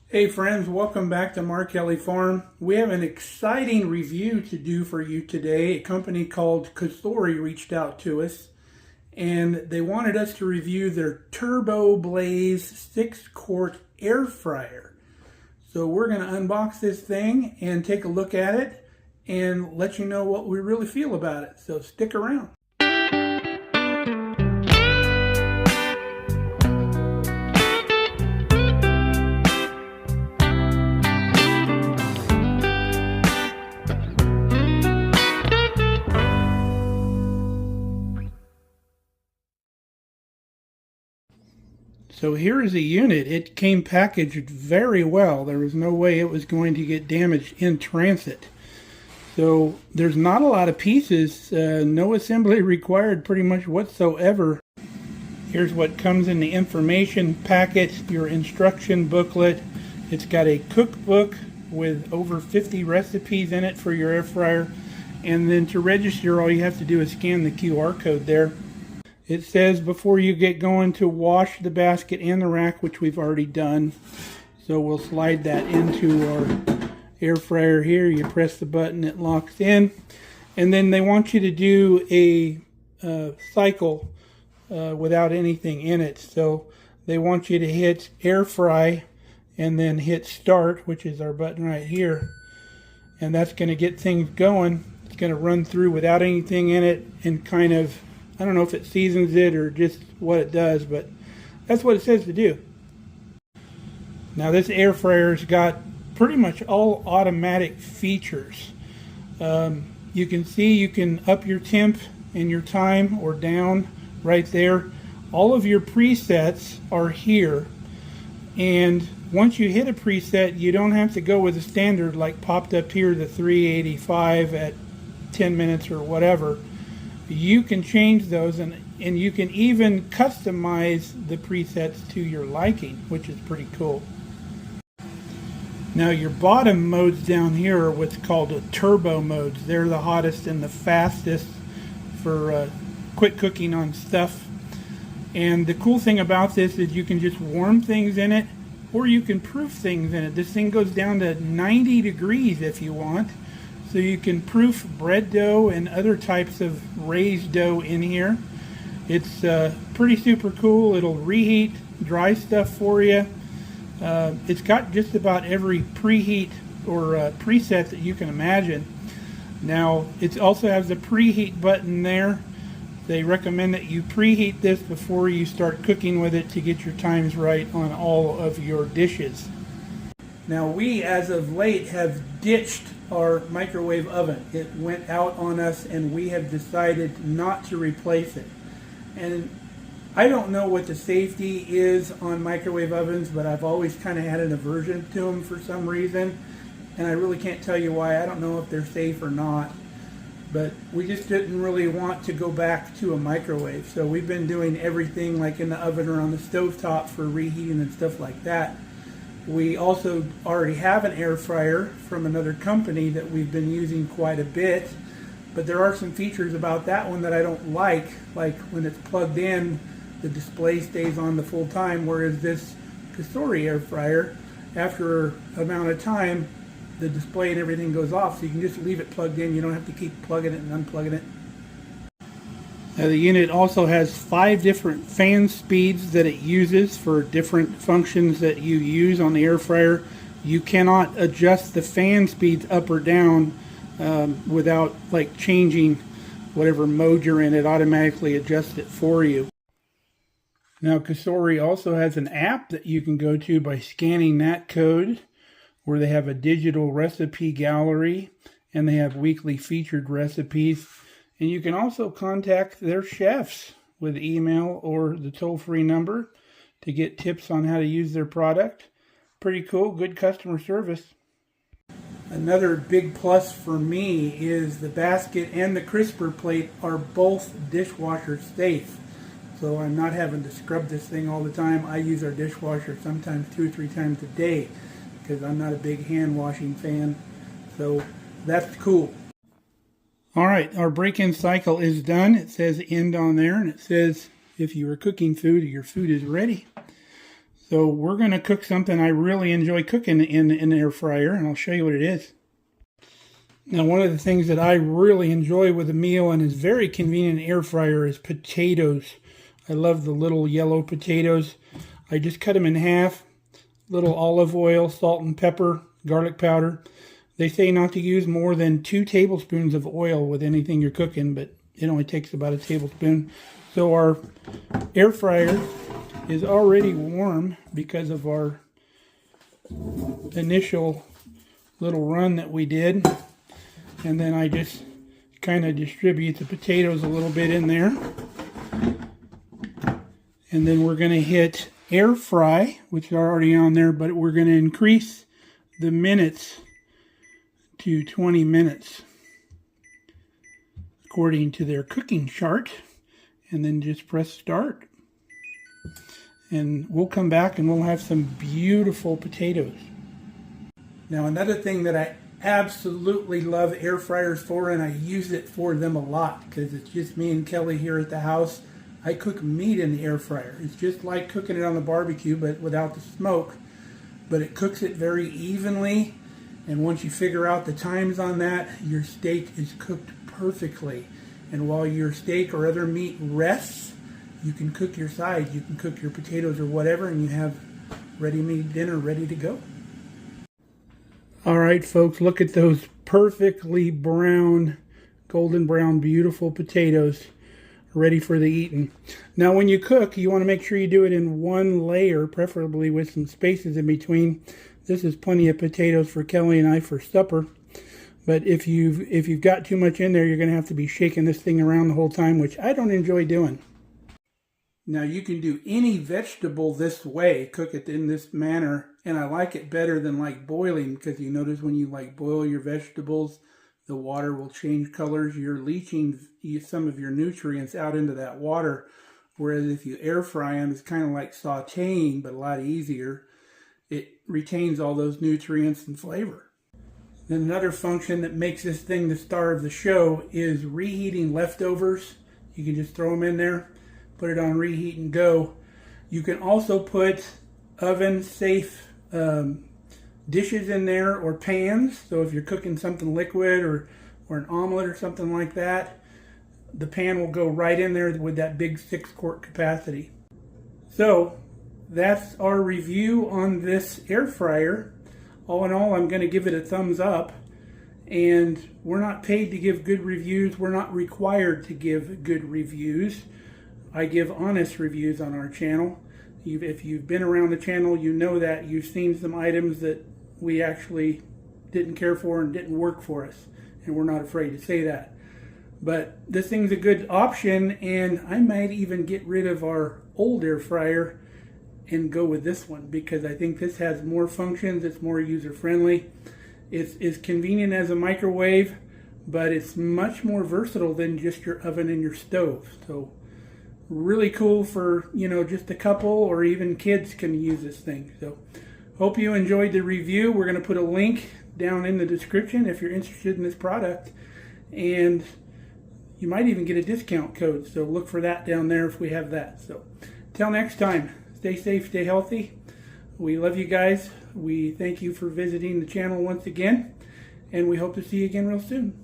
Hey friends, welcome back to Mark Kelly Farm. We have an exciting review to do for you today. A company called Cosori reached out to us and they wanted us to review their TurboBlaze 6-quart air fryer. So we're going to unbox this thing and take a look at it and let you know what we really feel about it. So stick around. So here is a unit. It came packaged very well. There was no way it was going to get damaged in transit. So there's not a lot of pieces, no assembly required pretty much whatsoever. Here's what comes in the information packet, your instruction booklet. It's got a cookbook with over 50 recipes in it for your air fryer. And then to register, all you have to do is scan the QR code there. It says before you get going to wash the basket and the rack, which we've already done. So we'll slide that into our air fryer here. You press the button, it locks in. And then they want you to do a cycle without anything in it. So they want you to hit air fry and then hit start, which is our button right here. And that's going to get things going. It's going to run through without anything in it and kind of, I don't know if it seasons it or just what it does, but that's what it says to do. Now this air fryer's got pretty much all automatic features. You can see you can up your temp and your time or down right there. All of your presets are here, and once you hit a preset, you don't have to go with a standard like popped up here, the 385 at 10 minutes or whatever. You can change those, and you can even customize the presets to your liking, which is pretty cool. Now your bottom modes down here are what's called turbo modes. They're the hottest and the fastest for quick cooking on stuff. And the cool thing about this is you can just warm things in it, or you can proof things in it. This thing goes down to 90 degrees if you want. So you can proof bread dough and other types of raised dough in here. It's pretty super cool. It'll reheat dry stuff for you. It's got just about every preheat or preset that you can imagine. Now it also has the preheat button there. They recommend that you preheat this before you start cooking with it to get your times right on all of your dishes. Now we, as of late, have ditched our microwave oven. It went out on us and we have decided not to replace it. And I don't know what the safety is on microwave ovens, but I've always kind of had an aversion to them for some reason. And I really can't tell you why. I don't know if they're safe or not. But we just didn't really want to go back to a microwave. So we've been doing everything like in the oven or on the stovetop for reheating and stuff like that. We also already have an air fryer from another company that we've been using quite a bit, but there are some features about that one that I don't like when it's plugged in, the display stays on the full time, whereas this Cosori air fryer, after an amount of time, the display and everything goes off, so you can just leave it plugged in. You don't have to keep plugging it and unplugging it. Now the unit also has 5 different fan speeds that it uses for different functions that you use on the air fryer. You cannot adjust the fan speeds up or down without like changing whatever mode you're in. It automatically adjusts it for you. Now Cosori also has an app that you can go to by scanning that code, where they have a digital recipe gallery and they have weekly featured recipes. And you can also contact their chefs with email or the toll-free number to get tips on how to use their product. Pretty cool, good customer service. Another big plus for me is the basket and the crisper plate are both dishwasher safe. So I'm not having to scrub this thing all the time. I use our dishwasher sometimes 2 or 3 times a day because I'm not a big hand washing fan. So that's cool. All right, our break-in cycle is done. It says end on there, and it says if you are cooking food, your food is ready. So we're going to cook something I really enjoy cooking in an air fryer, and I'll show you what it is. Now, one of the things that I really enjoy with a meal and is very convenient in an air fryer is potatoes. I love the little yellow potatoes. I just cut them in half, little olive oil, salt and pepper, garlic powder. They say not to use more than 2 tablespoons of oil with anything you're cooking, but it only takes about a tablespoon. So our air fryer is already warm because of our initial little run that we did. And then I just kind of distribute the potatoes a little bit in there. And then we're going to hit air fry, which are already on there, but we're going to increase the minutes to 20 minutes according to their cooking chart. And then just press start. And we'll come back and we'll have some beautiful potatoes. Now, another thing that I absolutely love air fryers for, and I use it for them a lot because it's just me and Kelly here at the house. I cook meat in the air fryer. It's just like cooking it on the barbecue, but without the smoke. But it cooks it very evenly, and once you figure out the times on that, your steak is cooked perfectly. And while your steak or other meat rests, you can cook your sides, you can cook your potatoes or whatever, and you have ready-made dinner ready to go. All right, folks, look at those perfectly brown, golden brown, beautiful potatoes ready for the eating. Now, when you cook, you want to make sure you do it in one layer, preferably with some spaces in between. This is plenty of potatoes for Kelly and I for supper. But if you've got too much in there, you're going to have to be shaking this thing around the whole time, which I don't enjoy doing. Now, you can do any vegetable this way, cook it in this manner, and I like it better than like boiling, because you notice when you like boil your vegetables, the water will change colors. You're leaching some of your nutrients out into that water, whereas if you air fry them, it's kind of like sauteing, but a lot easier. It retains all those nutrients and flavor. Then another function that makes this thing the star of the show is reheating leftovers. You can just throw them in there, put it on reheat and go. You can also put oven-safe dishes in there or pans. So if you're cooking something liquid or an omelet or something like that, the pan will go right in there with that big 6-quart capacity. So that's our review on this air fryer. All in all, I'm going to give it a thumbs up. And we're not paid to give good reviews. We're not required to give good reviews. I give honest reviews on our channel. If you've been around the channel, you know that you've seen some items that we actually didn't care for and didn't work for us. And we're not afraid to say that. But this thing's a good option, and I might even get rid of our old air fryer and go with this one, because I think this has more functions. It's more user-friendly. It's convenient as a microwave, but it's much more versatile than just your oven and your stove. So really cool for, just a couple or even kids can use this thing. So hope you enjoyed the review. We're going to put a link down in the description if you're interested in this product, and you might even get a discount code. So look for that down there if we have that. So till next time, stay safe, stay healthy. We love you guys. We thank you for visiting the channel once again, and we hope to see you again real soon.